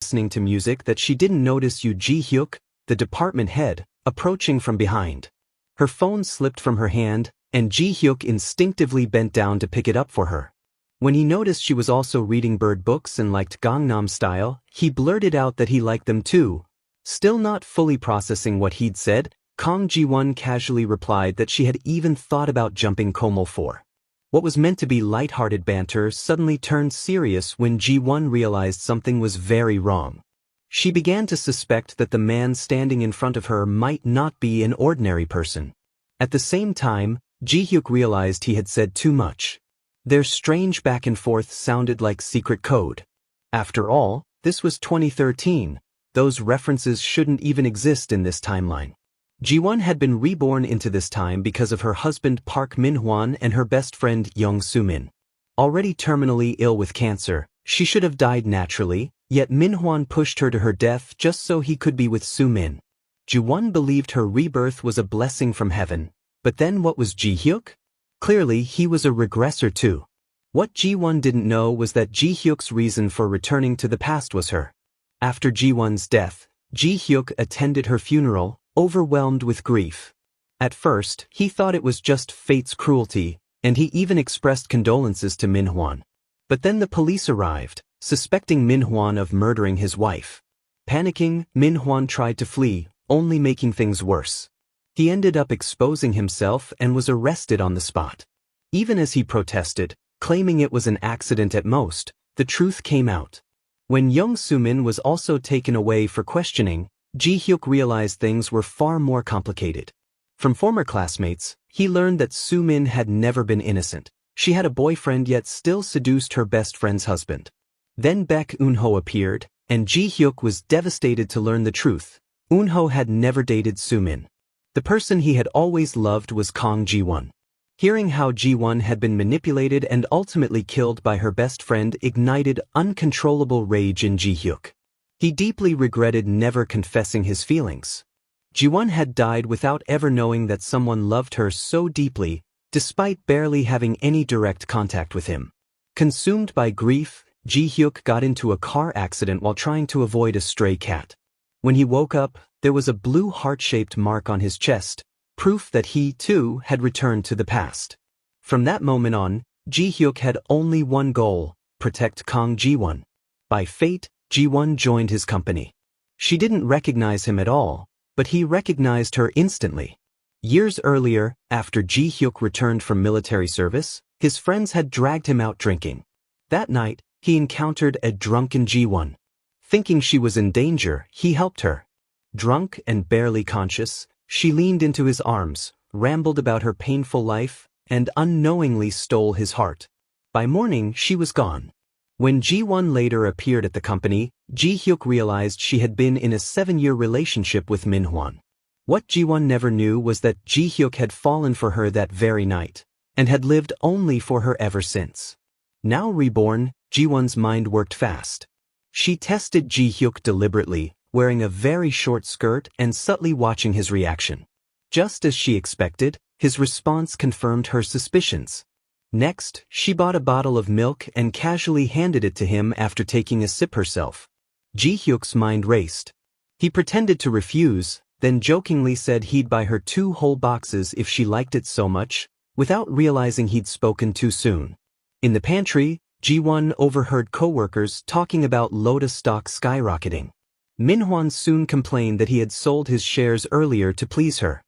listening to music that she didn't notice Ji-hyuk, the department head, approaching from behind. Her phone slipped from her hand, and Ji-hyuk instinctively bent down to pick it up for her. When he noticed she was also reading bird books and liked Gangnam Style, he blurted out that he liked them too. Still not fully processing what he'd said, Kang Ji-won casually replied that she had even thought about jumping Komil for. What was meant to be light-hearted banter suddenly turned serious when Ji-won realized something was very wrong. She began to suspect that the man standing in front of her might not be an ordinary person. At the same time, Ji-hyuk realized he had said too much. Their strange back and forth sounded like secret code. After all, this was 2013. Those references shouldn't even exist in this timeline. Ji-won had been reborn into this time because of her husband Park Min-hwan and her best friend Young Soo-min. Already terminally ill with cancer, she should have died naturally, yet Min-hwan pushed her to her death just so he could be with Soo-min. Ji-won believed her rebirth was a blessing from heaven, but then what was Ji-hyuk? Clearly he was a regressor too. What Ji-won didn't know was that Ji-hyuk's reason for returning to the past was her. After Ji-won's death, Ji-hyuk attended her funeral, overwhelmed with grief. At first, he thought it was just fate's cruelty, and he even expressed condolences to Min-hwan. But then the police arrived, suspecting Min-hwan of murdering his wife. Panicking, Min-hwan tried to flee, only making things worse. He ended up exposing himself and was arrested on the spot. Even as he protested, claiming it was an accident at most, the truth came out. When Young Soo-min was also taken away for questioning, Ji-hyuk realized things were far more complicated. From former classmates, he learned that Soo-min had never been innocent. She had a boyfriend yet still seduced her best friend's husband. Then Baek Eun-ho appeared, and Ji-hyuk was devastated to learn the truth. Eun-ho had never dated Soo-min. The person he had always loved was Kang Ji-won. Hearing how Ji-won had been manipulated and ultimately killed by her best friend ignited uncontrollable rage in Ji-hyuk. He deeply regretted never confessing his feelings. Ji-won had died without ever knowing that someone loved her so deeply, despite barely having any direct contact with him. Consumed by grief, Ji-hyuk got into a car accident while trying to avoid a stray cat. When he woke up, there was a blue heart-shaped mark on his chest, proof that he, too, had returned to the past. From that moment on, Ji-hyuk had only one goal: protect Kang Ji-won. By fate, Ji-won joined his company. She didn't recognize him at all, but he recognized her instantly. Years earlier, after Ji-hyuk returned from military service, his friends had dragged him out drinking. That night, he encountered a drunken Ji-won. Thinking she was in danger, he helped her. Drunk and barely conscious, she leaned into his arms, rambled about her painful life, and unknowingly stole his heart. By morning, she was gone. When Ji-won later appeared at the company, Ji-hyuk realized she had been in a 7-year relationship with Min-hwan. What Ji-won never knew was that Ji-hyuk had fallen for her that very night, and had lived only for her ever since. Now reborn, Ji-won's mind worked fast. She tested Ji-hyuk deliberately, wearing a very short skirt and subtly watching his reaction. Just as she expected, his response confirmed her suspicions. Next, she bought a bottle of milk and casually handed it to him after taking a sip herself. Ji-hyuk's mind raced. He pretended to refuse, then jokingly said he'd buy her 2 whole boxes if she liked it so much, without realizing he'd spoken too soon. In the pantry, Ji-won overheard co-workers talking about Lotus stock skyrocketing. Min-hwan soon complained that he had sold his shares earlier to please her.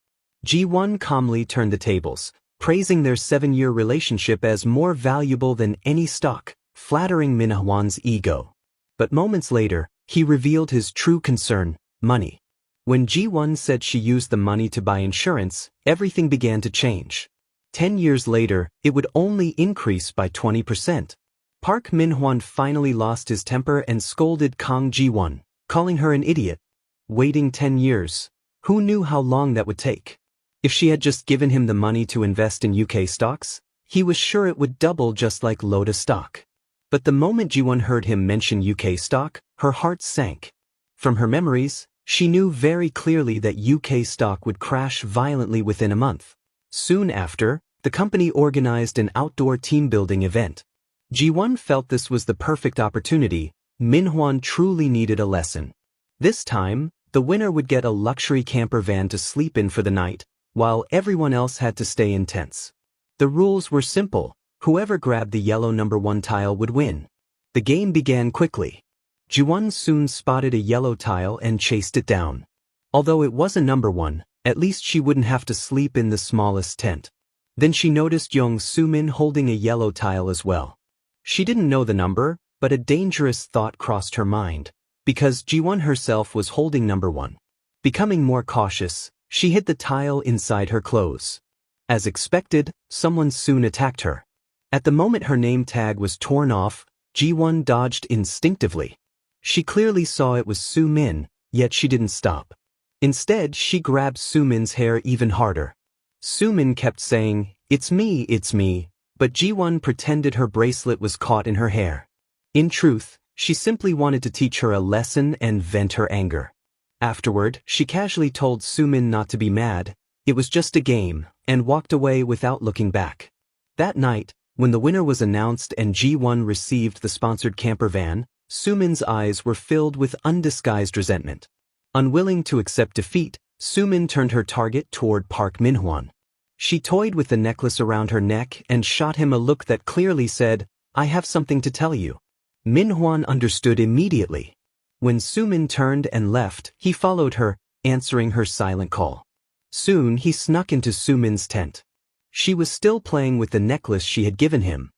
Ji-won calmly turned the tables, praising their 7-year relationship as more valuable than any stock, flattering Min-hwan's ego. But moments later, he revealed his true concern: money. When Ji-won said she used the money to buy insurance, everything began to change. 10 years later, it would only increase by 20%. Park Min-hwan finally lost his temper and scolded Kang Ji-won, calling her an idiot. Waiting 10 years. Who knew how long that would take? If she had just given him the money to invest in UK stocks, he was sure it would double just like Lotus stock. But the moment Ji-won heard him mention UK stock, her heart sank. From her memories, she knew very clearly that UK stock would crash violently within a month. Soon after, the company organized an outdoor team-building event. Ji-won felt this was the perfect opportunity, Minhwan truly needed a lesson. This time, the winner would get a luxury camper van to sleep in for the night, while everyone else had to stay in tents. The rules were simple: whoever grabbed the yellow number 1 tile would win. The game began quickly. Jiwon soon spotted a yellow tile and chased it down. Although it was a number 1, at least she wouldn't have to sleep in the smallest tent. Then she noticed Young Soo-min holding a yellow tile as well. She didn't know the number, but a dangerous thought crossed her mind, because Jiwon herself was holding number 1. Becoming more cautious, she hid the tile inside her clothes. As expected, someone soon attacked her. At the moment her name tag was torn off, Jiwon dodged instinctively. She clearly saw it was Soo-min, yet she didn't stop. Instead, she grabbed Soo-min's hair even harder. Soo-min kept saying, it's me, but Jiwon pretended her bracelet was caught in her hair. In truth, she simply wanted to teach her a lesson and vent her anger. Afterward, she casually told Soo-min not to be mad, it was just a game, and walked away without looking back. That night, when the winner was announced and Jiwon received the sponsored camper van, Soo-min's eyes were filled with undisguised resentment. Unwilling to accept defeat, Soo-min turned her target toward Park Minhwan. She toyed with the necklace around her neck and shot him a look that clearly said, I have something to tell you. Minhwan understood immediately. When Soo-min turned and left, he followed her, answering her silent call. Soon he snuck into Soo-min's tent. She was still playing with the necklace she had given him.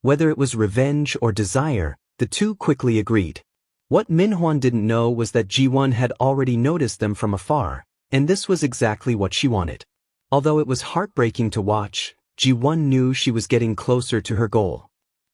Whether it was revenge or desire, the two quickly agreed. What Minhwan didn't know was that Jiwon had already noticed them from afar, and this was exactly what she wanted. Although it was heartbreaking to watch, Jiwon knew she was getting closer to her goal.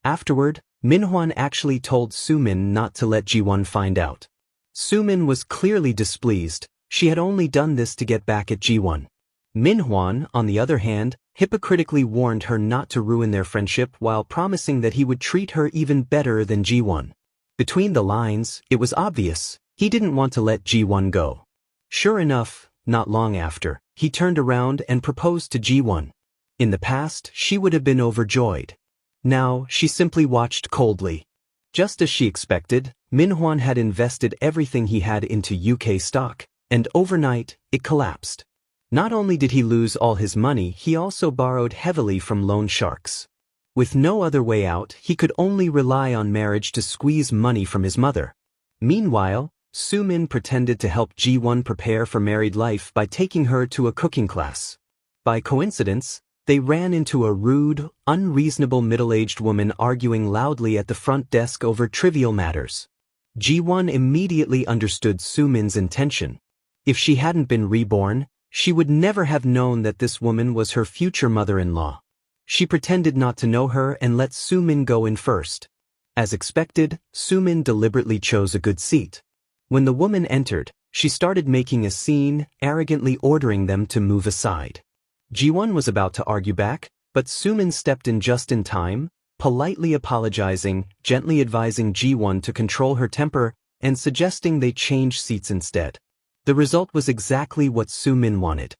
Afterward, Minhwan actually told Soo-min not to let Jiwon find out. Soo-min was clearly displeased. She had only done this to get back at Jiwon. Minhwan, on the other hand, hypocritically warned her not to ruin their friendship while promising that he would treat her even better than Jiwon. Between the lines, it was obvious, he didn't want to let Jiwon go. Sure enough, not long after, he turned around and proposed to Jiwon. In the past, she would have been overjoyed. Now, she simply watched coldly. Just as she expected, Minhwan had invested everything he had into UK stock, and overnight, it collapsed. Not only did he lose all his money, he also borrowed heavily from loan sharks. With no other way out, he could only rely on marriage to squeeze money from his mother. Meanwhile, Soo-min pretended to help Jiwon prepare for married life by taking her to a cooking class. By coincidence, they ran into a rude, unreasonable middle-aged woman arguing loudly at the front desk over trivial matters. Jiwon immediately understood Soo-min's intention. If she hadn't been reborn, she would never have known that this woman was her future mother-in-law. She pretended not to know her and let Soo-min go in first. As expected, Soo-min deliberately chose a good seat. When the woman entered, she started making a scene, arrogantly ordering them to move aside. Jiwon was about to argue back, but Soo-min stepped in just in time, politely apologizing, gently advising Jiwon to control her temper, and suggesting they change seats instead. The result was exactly what Soo-min wanted.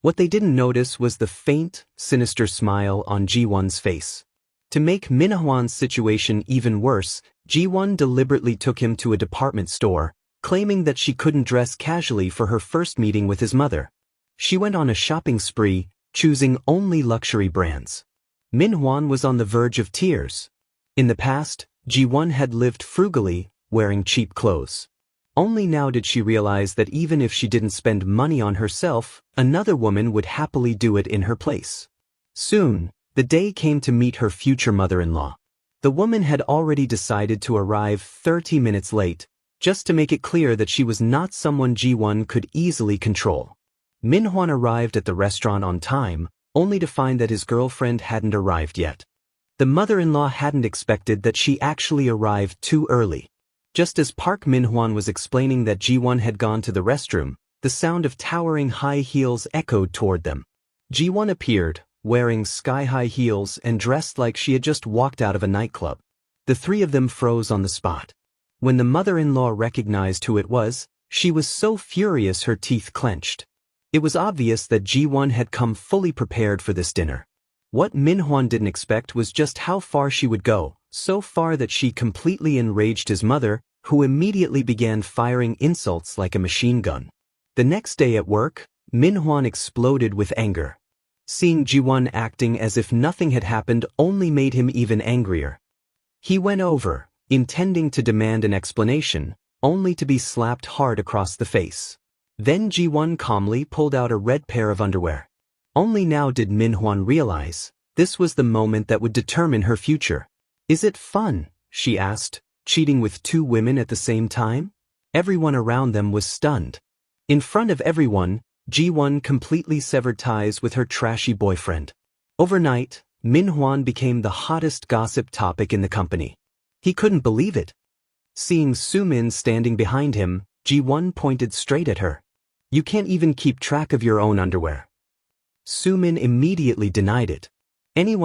What they didn't notice was the faint, sinister smile on Jiwon's face. To make Minhwan's situation even worse, Jiwon deliberately took him to a department store, claiming that she couldn't dress casually for her first meeting with his mother. She went on a shopping spree, choosing only luxury brands. Minhwan was on the verge of tears. In the past, Jiwon had lived frugally, wearing cheap clothes. Only now did she realize that even if she didn't spend money on herself, another woman would happily do it in her place. Soon, the day came to meet her future mother-in-law. The woman had already decided to arrive 30 minutes late, just to make it clear that she was not someone Jiwon could easily control. Minhwan arrived at the restaurant on time, only to find that his girlfriend hadn't arrived yet. The mother-in-law hadn't expected that she actually arrived too early. Just as Park Minhwan was explaining that Jiwon had gone to the restroom, the sound of towering high heels echoed toward them. Jiwon appeared, wearing sky-high heels and dressed like she had just walked out of a nightclub. The three of them froze on the spot. When the mother-in-law recognized who it was, she was so furious her teeth clenched. It was obvious that Jiwon had come fully prepared for this dinner. What Minhwan didn't expect was just how far she would go, so far that she completely enraged his mother, who immediately began firing insults like a machine gun. The next day at work, Min-hwan exploded with anger. Seeing Ji-won acting as if nothing had happened only made him even angrier. He went over, intending to demand an explanation, only to be slapped hard across the face. Then Ji-won calmly pulled out a red pair of underwear. Only now did Min-hwan realize this was the moment that would determine her future. "Is it fun?" she asked, cheating with two women at the same time? Everyone around them was stunned. In front of everyone, Ji-won completely severed ties with her trashy boyfriend. Overnight, Min-hwan became the hottest gossip topic in the company. He couldn't believe it. Seeing Soo-min standing behind him, Ji-won pointed straight at her. "You can't even keep track of your own underwear." Soo-min immediately denied it. Anyone